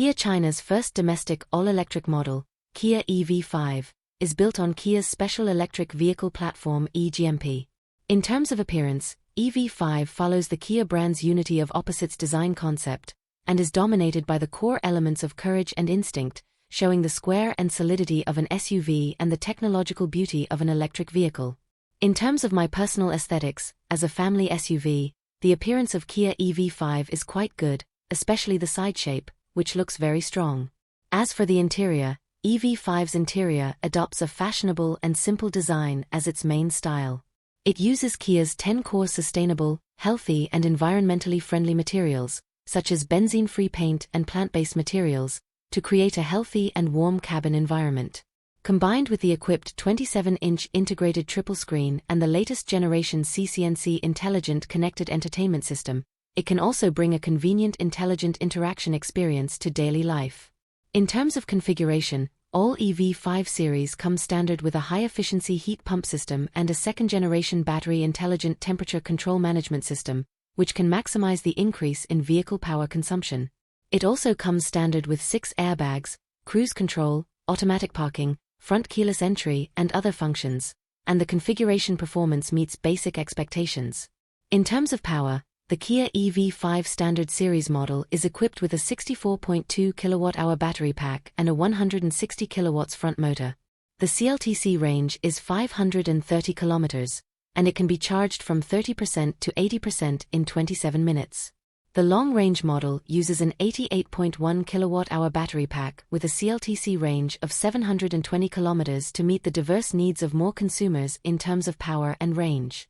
Kia China's first domestic all-electric model, Kia EV5, is built on Kia's special electric vehicle platform E-GMP. In terms of appearance, EV5 follows the Kia brand's unity of opposites design concept, and is dominated by the core elements of courage and instinct, showing the square and solidity of an SUV and the technological beauty of an electric vehicle. In terms of my personal aesthetics, as a family SUV, the appearance of Kia EV5 is quite good, especially the side shape, which looks very strong. As for the interior, EV5's interior adopts a fashionable and simple design as its main style. It uses Kia's 10-core sustainable, healthy and environmentally friendly materials, such as benzene-free paint and plant-based materials, to create a healthy and warm cabin environment. Combined with the equipped 27-inch integrated triple screen and the latest generation ccNC intelligent connected entertainment system, it can also bring a convenient intelligent interaction experience to daily life. In terms of configuration, all EV5 series come standard with a high-efficiency heat pump system and a second-generation battery intelligent temperature control management system, which can maximize the increase in vehicle power consumption. It also comes standard with 6 airbags, cruise control, automatic parking, front keyless entry and other functions, and the configuration performance meets basic expectations. In terms of power, the Kia EV5 Standard Series model is equipped with a 64.2 kWh battery pack and a 160 kW front motor. The CLTC range is 530 km, and it can be charged from 30% to 80% in 27 minutes. The long-range model uses an 88.1 kWh battery pack with a CLTC range of 720 km to meet the diverse needs of more consumers in terms of power and range.